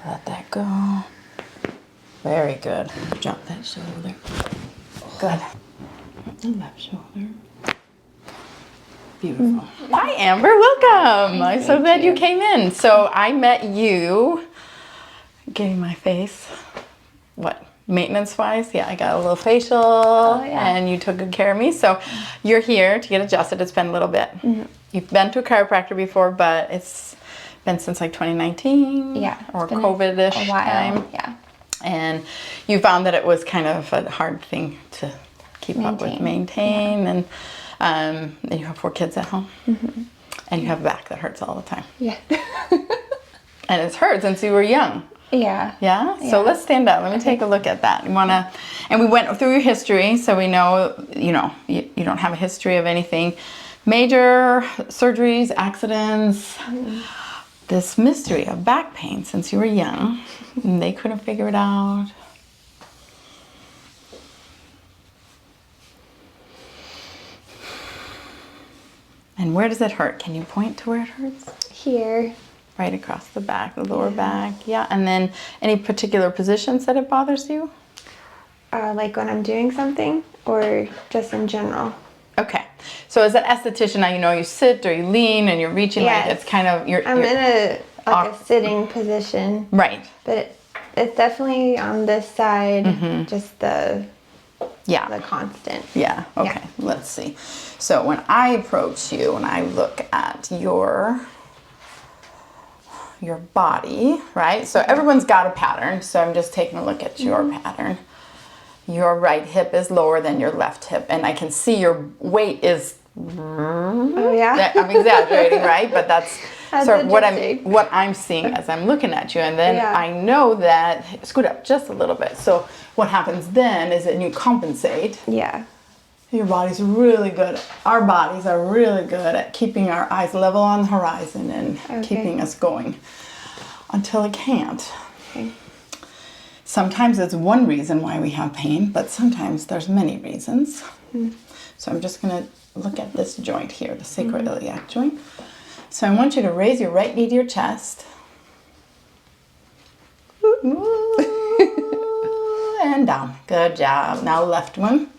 Let that go. Very good. Drop that shoulder. Good. The left shoulder. Beautiful. Hi, Amber. Welcome. I'm so glad you came in. So I met you getting my face, what, maintenance-wise? Yeah, I got a little facial, and you took good care of me. So you're here to get adjusted. It's been a little bit. You've been to a chiropractor before, but it's been since like 2019 or COVID-ish time. Yeah. And you found that it was kind of a hard thing to keep up with, maintain, and you have 4 kids at home, and you have a back that hurts all the time. Yeah. And it's hurt since you were young. Yeah. Yeah? So let's stand up. Let me take a look at that. And we went through your history, so we know, you don't have a history of anything major, surgeries, accidents. This mystery of back pain since you were young, and they couldn't figure it out. And where does it hurt? Can you point to where it hurts? Here. Right across the back, the lower back. Yeah. And then any particular positions that it bothers you? Like when I'm doing something or just in general? Okay. So as an esthetician, now you sit or you lean and you're reaching like it's kind of I'm in a sitting position. Right. But it's definitely on this side, just the constant. Yeah. Okay. Yeah. Let's see. So when I approach you and I look at your body, right? So everyone's got a pattern. So I'm just taking a look at your pattern. Your right hip is lower than your left hip, and I can see your weight is. Oh yeah. I'm exaggerating, right? But that's sort of what I'm seeing as I'm looking at you, and then I know that scoot up just a little bit. So what happens then is that you compensate. Yeah. Your body's really good. Our bodies are really good at keeping our eyes level on the horizon and keeping us going until it can't. Okay. Sometimes it's one reason why we have pain, but sometimes there's many reasons. So I'm just going to look at this joint here, the sacroiliac joint. So I want you to raise your right knee to your chest. And down. Good job. Now left one.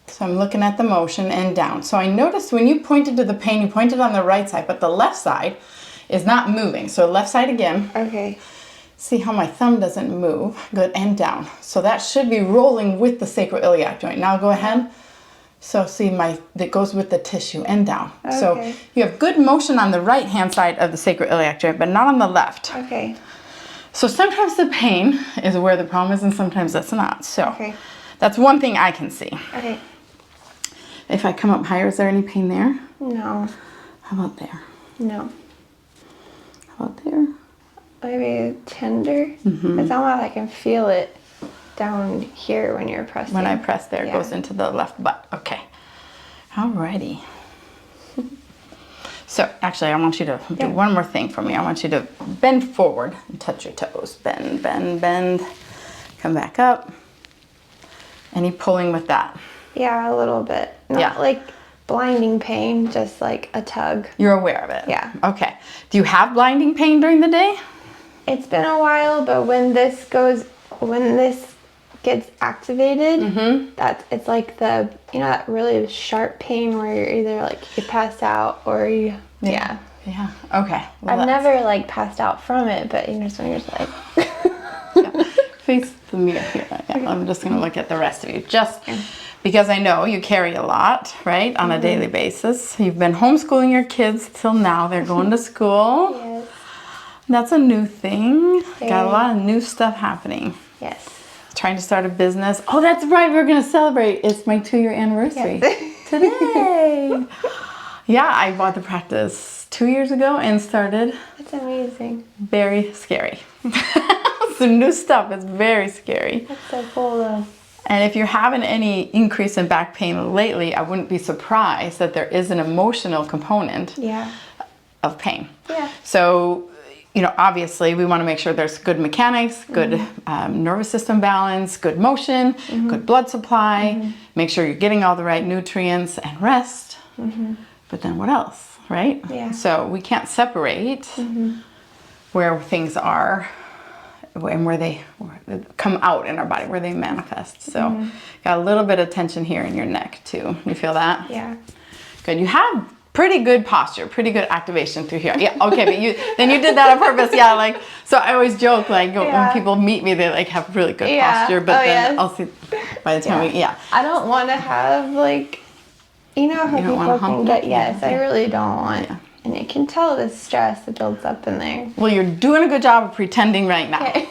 So I'm looking at the motion and down. So I noticed when you pointed to the pain, you pointed on the right side, but the left side is not moving. So left side again. Okay. See how my thumb doesn't move. Good, and down. So that should be rolling with the sacroiliac joint. Now go ahead. So see that goes with the tissue and down. Okay. So you have good motion on the right hand side of the sacroiliac joint, but not on the left. Okay. So sometimes the pain is where the problem is and sometimes that's not. So that's one thing I can see. Okay. If I come up higher, is there any pain there? No. How about there? No. How about there? Maybe tender. It's almost like I can feel it down here when you're pressing. When I press there, it goes into the left butt. Okay. Alrighty. So actually, I want you to do one more thing for me. I want you to bend forward and touch your toes. Bend, bend, bend. Come back up. Any pulling with that? Yeah, a little bit. Not like blinding pain, just like a tug. You're aware of it? Yeah. Okay. Do you have blinding pain during the day? It's been a while, but when this gets activated, it's like that really sharp pain where you're either like you pass out or you Yeah. Okay. Well, I've never like passed out from it, but just when you're just like face the mirror here. I'm just gonna look at the rest of you just because I know you carry a lot, right, on a daily basis. You've been homeschooling your kids till now. They're going to school. Yes. That's a new thing. Got a lot of new stuff happening. Yes. Trying to start a business. Oh, that's right. We're going to celebrate. It's my 2-year anniversary today. Yeah, I bought the practice 2 years ago and started. That's amazing. Very scary. Some new stuff. It's very scary. That's so cool though. And if you're having any increase in back pain lately, I wouldn't be surprised that there is an emotional component of pain. Yeah. So, obviously we want to make sure there's good mechanics, good nervous system balance, good motion, good blood supply, make sure you're getting all the right nutrients and rest. But then what else, right? Yeah. So we can't separate where things are and where they come out in our body, where they manifest. So got a little bit of tension here in your neck too. You feel that? Yeah. Good. You have pretty good posture, pretty good activation through here. Yeah. Okay. But you did that on purpose. Yeah. Like, so I always joke, like, when people meet me, they like have really good posture, but then I'll see by the time I don't want to have like, you know how people can get, I really don't want. Yeah. And you can tell the stress that builds up in there. Well, you're doing a good job of pretending right now. Okay.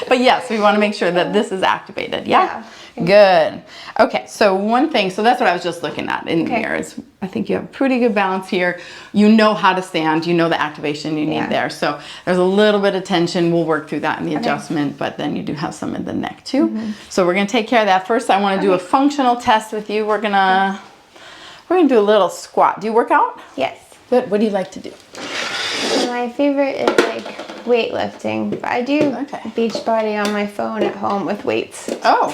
But yes, we want to make sure that this is activated. Yeah? Good. Okay, so one thing, so that's what I was just looking at in the mirror. Is I think you have pretty good balance here. You know how to stand. You know the activation you need there. So there's a little bit of tension. We'll work through that in the adjustment, but then you do have some in the neck too. So we're going to take care of that. First, I want to do a functional test with you. We're going to do a little squat. Do you work out? Yes. Good. What do you like to do? My favorite is like weightlifting. But I do Beachbody on my phone at home with weights. Oh.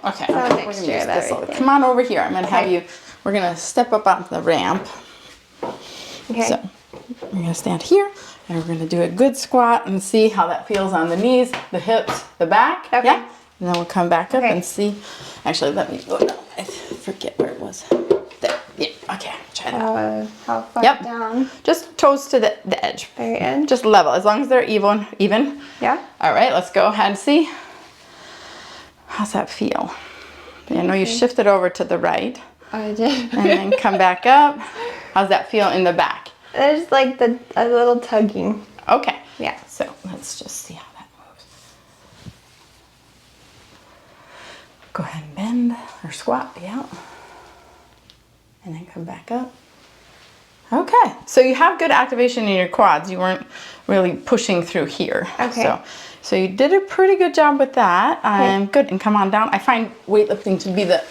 Okay. So we're gonna use this. Come on over here. I'm gonna have you. We're gonna step up onto the ramp. Okay. So we're gonna stand here, and we're gonna do a good squat and see how that feels on the knees, the hips, the back. Okay. Yeah. And then we'll come back up and see. Actually, let me go down. I forget where it was. There. Yeah. Okay. Try that. How far down? Just toes to the edge. Very end. Just level, as long as they're even. Yeah. All right. Let's go ahead and see. How's that feel? I know you shifted over to the right. I did. And then come back up. How's that feel in the back? There's like a little tugging. Okay. Yeah. So let's just see how that moves. Go ahead and bend or squat. Yeah. And then come back up. Okay. So you have good activation in your quads. You weren't really pushing through here. Okay. So you did a pretty good job with that. Good. And come on down. I find weightlifting to be the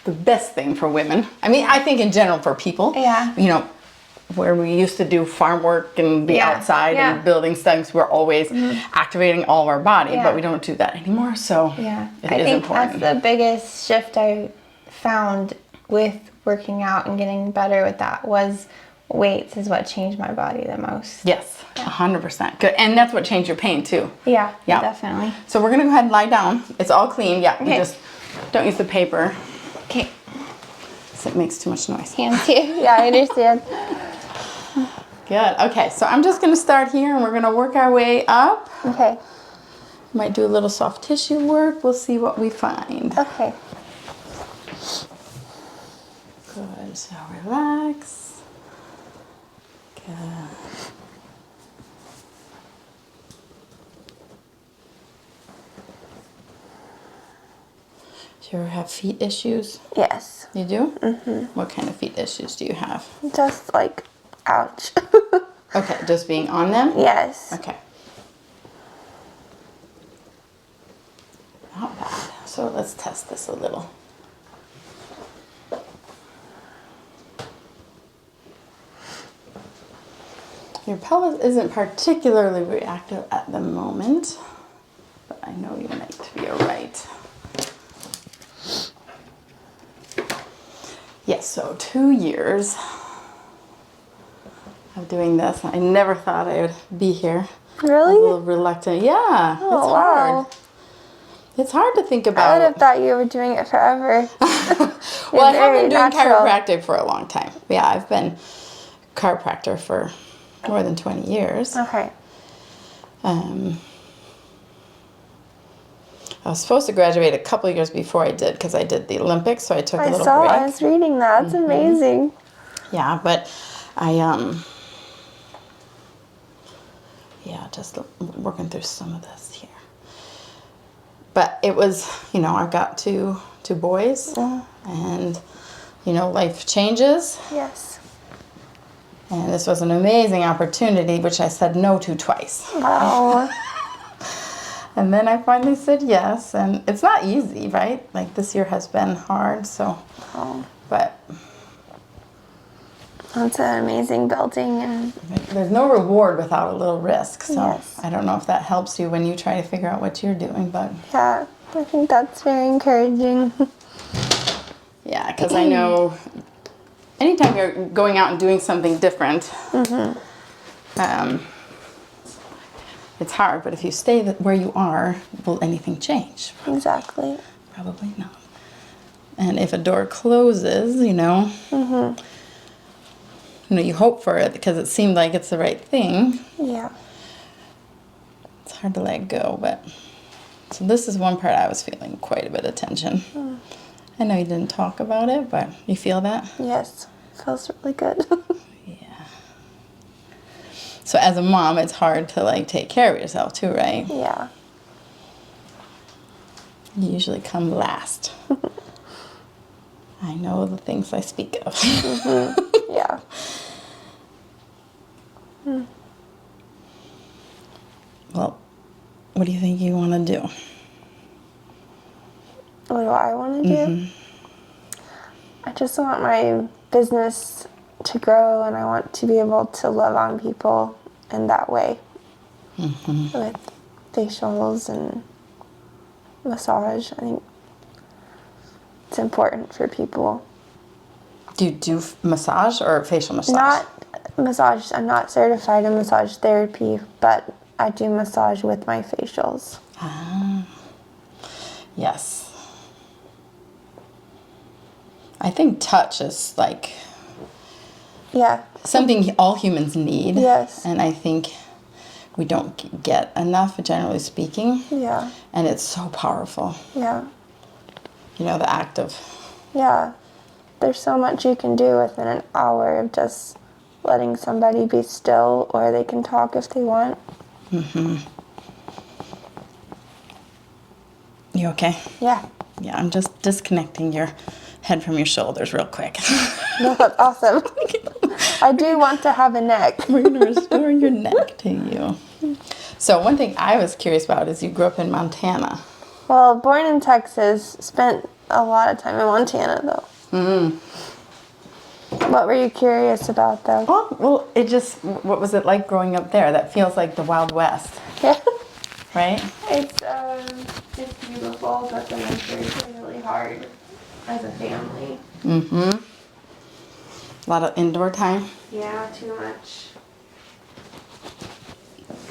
best thing for women. I mean, I think in general for people. Yeah. You know, where we used to do farm work and be outside and building things, we're always activating all of our body, but we don't do that anymore. So it is important. That's the biggest shift I found with working out and getting better with that was weights is what changed my body the most. Yes, 100%. Good. And that's what changed your pain too. Yeah, definitely. So we're going to go ahead and lie down. It's all clean. Yeah, you just don't use the paper. Okay. So it makes too much noise. Hands here. Yeah, I understand. Good. Okay, so I'm just going to start here and we're going to work our way up. Okay. Might do a little soft tissue work. We'll see what we find. Okay. Good. So relax. Good. Do you ever have feet issues? Yes. You do? Mm-hmm. What kind of feet issues do you have? Just like, ouch. Okay, just being on them? Yes. Okay. Not bad. So let's test this a little. Your pelvis isn't particularly reactive at the moment, but I know you might be all right. Yes, so 2 years of doing this. I never thought I would be here. Really? I was a little reluctant. Yeah, it's hard. Wow. It's hard to think about. I would have thought you were doing it forever. Well, I have been doing chiropractic for a long time. Yeah, I've been chiropractor for more than 20 years. Okay. I was supposed to graduate a couple of years before I did because I did the Olympics, so I took a little break. I was reading that. That's amazing. Yeah, but I just working through some of this here. But it was, I've got two boys, and life changes. Yes. And this was an amazing opportunity, which I said no to twice. Wow. And then I finally said yes, and it's not easy, right? Like this year has been hard, so. But. That's an amazing building, and. There's no reward without a little risk, so I don't know if that helps you when you try to figure out what you're doing, but. Yeah, I think that's very encouraging. Yeah, because I know anytime you're going out and doing something different, it's hard. But if you stay where you are, will anything change? Exactly. Probably not. And if a door closes, you know, you hope for it because it seemed like it's the right thing. Yeah. It's hard to let go, but so this is one part I was feeling quite a bit of tension. I know you didn't talk about it, but you feel that? Yes. Feels really good. Yeah. So as a mom, it's hard to like take care of yourself too, right? Yeah. You usually come last. I know the things I speak of. Yeah. Well, what do you think you want to do? What do I want to do? I just want my business to grow, and I want to be able to love on people in that way. With facials and massage. I think it's important for people. Do you do massage or facial massage? Not massage. I'm not certified in massage therapy, but I do massage with my facials. Ah. Yes. I think touch is like Yeah. something all humans need. Yes. And I think we don't get enough, generally speaking. Yeah. And it's so powerful. Yeah. You know, the act of... Yeah. There's so much you can do within an hour of just letting somebody be still, or they can talk if they want. You okay? Yeah. Yeah, I'm just disconnecting your head from your shoulders real quick. No, that's awesome. I do want to have a neck. We're going to restore your neck to you. So one thing I was curious about is you grew up in Montana. Well, born in Texas, spent a lot of time in Montana, though. What were you curious about, though? Oh, well, what was it like growing up there? That feels like the Wild West, Yeah. right? It's beautiful, but the winters are really hard as a family. A lot of indoor time. Yeah, too much.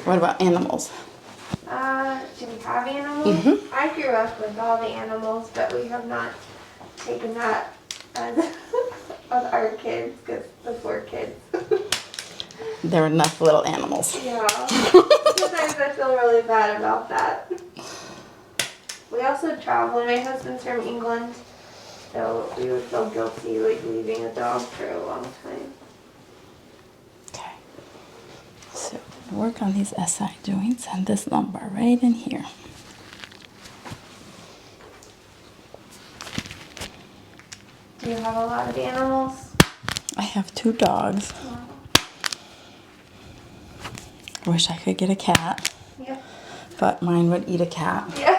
What about animals? Do we have animals? I grew up with all the animals, but we have not taken that as with our kids, because the 4 kids. There were enough little animals. Yeah. Sometimes I feel really bad about that. We also travel. My husband's from England, so we would feel guilty like leaving a dog for a long time. Okay. So work on these SI joints and this lumbar right in here. Do you have a lot of animals? I have 2 dogs. Wish I could get a cat. Yeah. But mine would eat a cat. Yeah.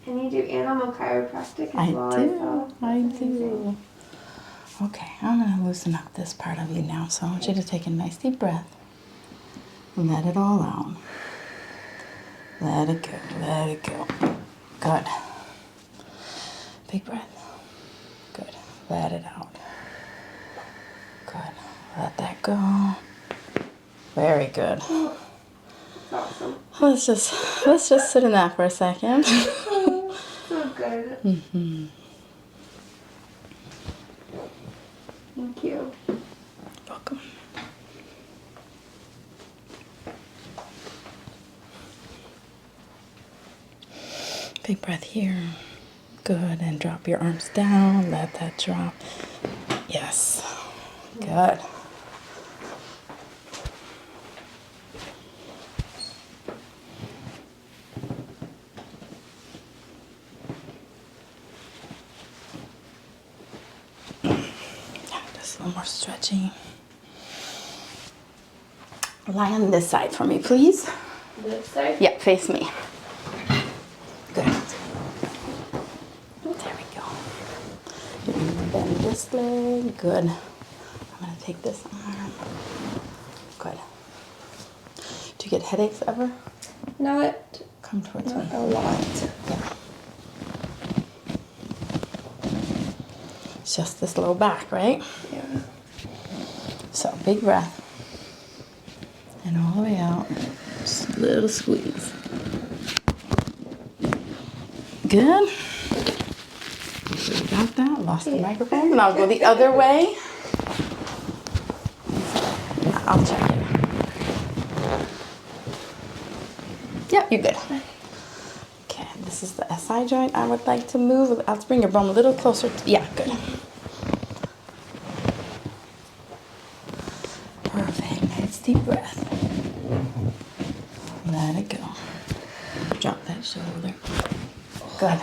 And you do animal chiropractic as well? I do. Okay, I'm going to loosen up this part of you now. So I want you to take a nice deep breath and let it all out. Let it go, let it go. Good. Big breath. Good. Let it out. Good. Let that go. Very good. Awesome. Let's just sit in that for a second. So good. Thank you. Welcome. Big breath here. Good. And drop your arms down. Let that drop. Yes. Good. Just a little more stretching. Lie on this side for me, please. This side? Yeah, face me. Good. There we go. You're gonna bend this leg. Good. I'm gonna take this arm. Good. Do you get headaches ever? Not Come towards me. a lot. Yeah. It's just this low back, right? Yeah. So big breath. And all the way out. Just a little squeeze. Good. So we got that. Lost the microphone. And I'll go the other way. I'll check it. Yep, you're good. Okay, this is the SI joint I would like to move. I'll bring your bum a little closer. Yeah, good. Perfect. Nice deep breath. Let it go. Drop that shoulder. Good.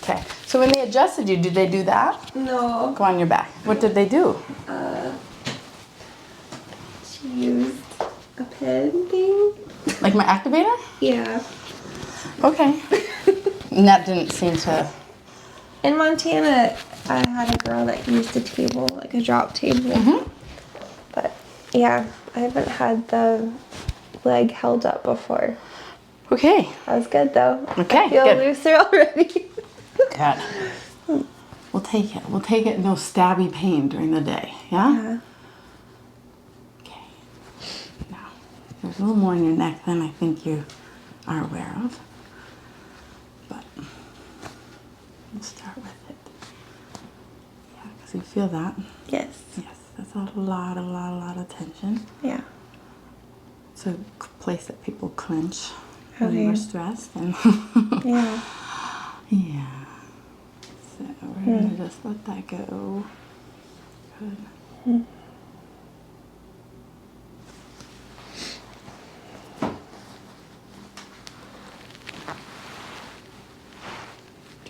Okay, so when they adjusted you, did they do that? No. Go on your back. What did they do? She used a pen thing. Like my activator? Yeah. Okay. And that didn't seem to... In Montana, I had a girl that used a table, like a drop table. Mm-hmm. But yeah, I haven't had the leg held up before. Okay. That was good though. Okay, I feel good. looser already. Good. We'll take it. We'll take it. No stabby pain during the day. Yeah? Yeah. Okay. Now, there's a little more in your neck than I think you are aware of. But we'll start with it. Yeah, because you feel that. Yes. Yes, that's a lot of tension. Yeah. It's a place that people clench when Okay. you're stressed. And Yeah. yeah. So we're going to just let that go. Good.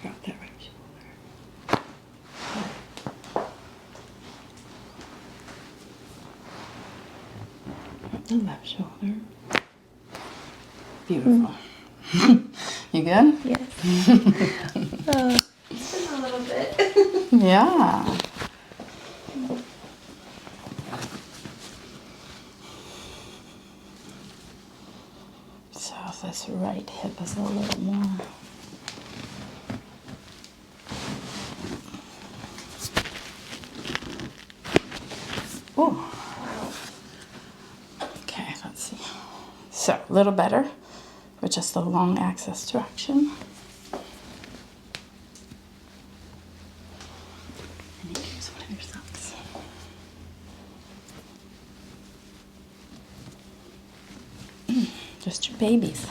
Drop that right shoulder. Drop the left shoulder. Beautiful. You good? Yes. It's been a little bit. Yeah. So this right hip is a little more. Oh. Okay, let's see. So a little better with just the long axis direction. And you use one of your socks. Just your babies.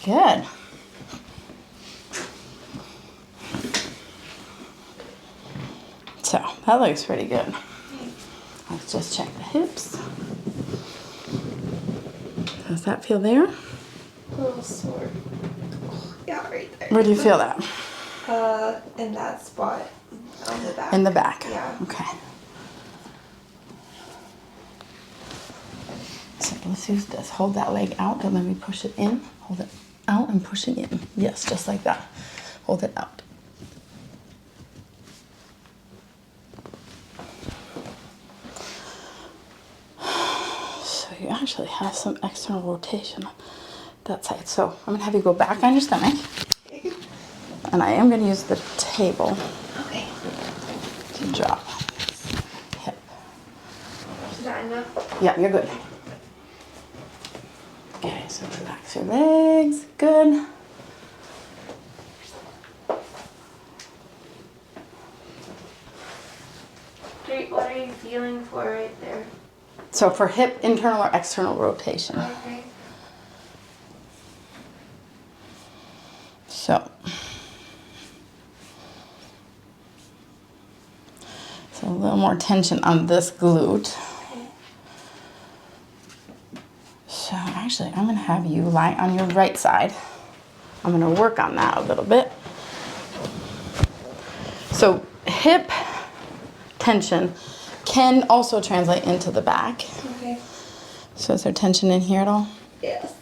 Good. So that looks pretty good. Let's just check the hips. Does that feel there? A little sore. Yeah, right there. Where do you feel that? In that spot on the back. In the back. Yeah. Okay. So let's use this. Hold that leg out and let me push it in. Hold it out and push it in. Yes, just like that. Hold it out. So you actually have some external rotation on that side. So I'm gonna have you go back on your stomach. And I am gonna use the table Okay. to drop hip. Is that enough? Yeah, you're good. Okay, so relax your legs. Good. What are you feeling for right there? So for hip, internal or external rotation. Okay. So a little more tension on this glute. So actually, I'm gonna have you lie on your right side. I'm gonna work on that a little bit. So hip tension can also translate into the back. Okay. So is there tension in here at all? Yes.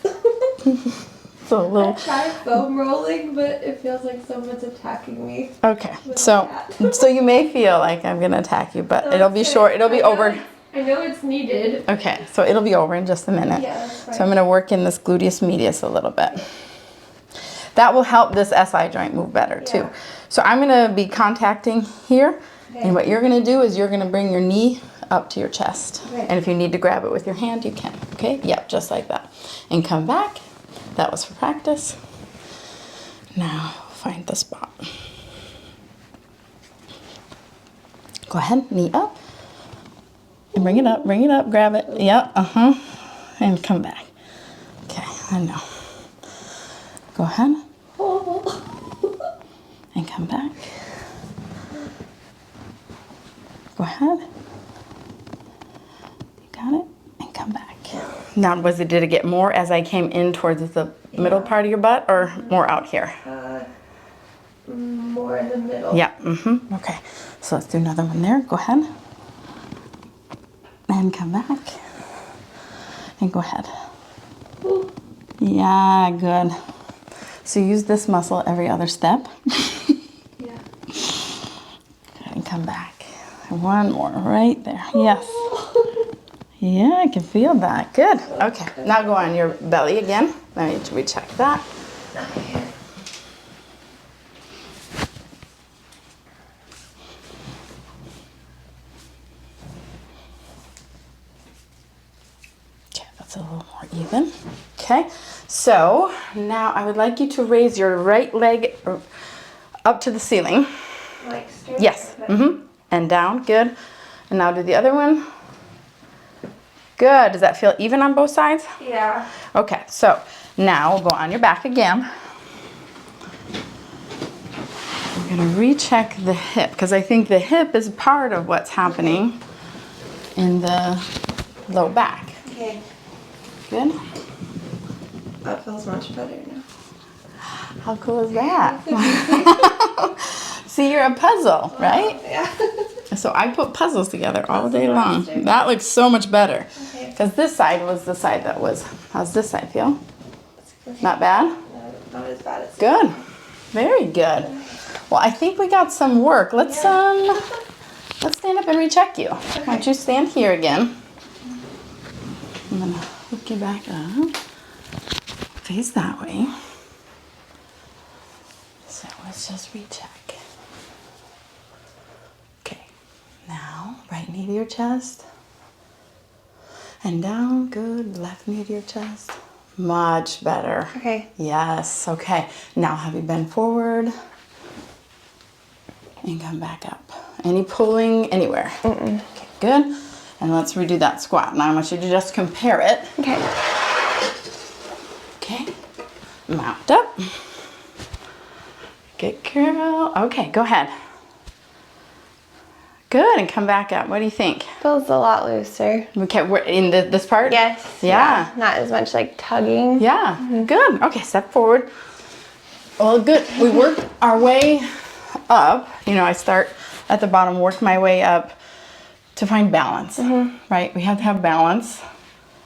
So a little. I tried foam rolling, but it feels like someone's attacking me. Okay. With So that. so you may feel like I'm gonna attack you, but it'll be Okay. short. It'll be I over. feel I know it's needed. Okay, so it'll be over in just a minute. Yeah, that's fine. So I'm gonna work in this gluteus medius a little bit. That will help this SI joint move better too. So I'm gonna be contacting here, and what you're gonna do is you're gonna bring your knee up to your chest. And if you need to grab it with your hand, you can, okay? Yep, just like that. And come back. That was for practice. Now, find the spot. Go ahead, knee up. And bring it up, grab it. Yep, and come back. Okay, I know. Go ahead. And come back. Go ahead. You got it? And come back. Now, did it get more as I came in towards the middle part of your butt or more out here? More in the middle. Yeah, okay. So let's do another one there. Go ahead. And come back. And go ahead. Yeah, good. So use this muscle every other step. Yeah. And come back. One more right there. Yes. Yeah, I can feel that. Good. Okay. Now go on your belly again. Let me recheck that. Okay, that's a little more even. Okay. So now I would like you to raise your right leg up to the ceiling. Like straight? Yes. And down. Good. And now do the other one. Good. Does that feel even on both sides? Yeah. Okay. So now we'll go on your back again. I'm going to recheck the hip because I think the hip is part of what's happening in the low back. Okay. Good. That feels much better now. How cool is that? See, you're a puzzle, right? Yeah. So I put puzzles together all day long. That looks so much better. Because this side was the side that was, how's this side feel? Not bad? Not as bad as Good. Very good. Well, I think we got some work. Let's stand up and recheck you. Why don't you stand here again? I'm gonna hook you back up. Face that way. So let's just recheck. Okay. Now, right knee to your chest. And down. Good. Left knee to your chest. Much better. Okay. Yes. Okay. Now have you bend forward. And come back up. Any pulling anywhere? Okay, good. And let's redo that squat. Now I want you to just compare it. Okay. Okay. Mount up. Good girl. Okay, go ahead. Good, and come back up. What do you think? Feels a lot looser. Okay, we're in this part? Yes. Yeah. Not as much like tugging. Yeah, good. Okay, step forward. Well, good. We work our way up. You know, I start at the bottom, work my way up to find balance, right? We have to have balance.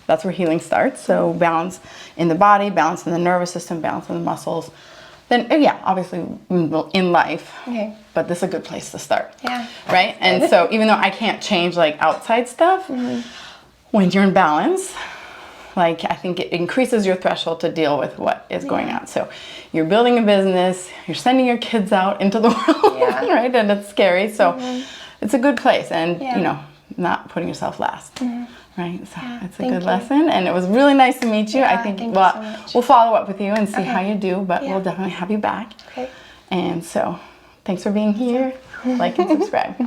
That's where healing starts. So balance in the body, balance in the nervous system, balance in the muscles. Then, yeah, obviously in life, but this is a good place to start. Yeah. Right? And so even though I can't change like outside stuff, when you're in balance, like I think it increases your threshold to deal with what is going on. So you're building a business, you're sending your kids out into the world, right? And it's scary. So it's a good place and, you know, not putting yourself last. Right, so it's a good lesson, and it was really nice to meet you. I think we'll follow up with you and see how you do, but we'll definitely have you back. Okay. And so, thanks for being here. Like and subscribe.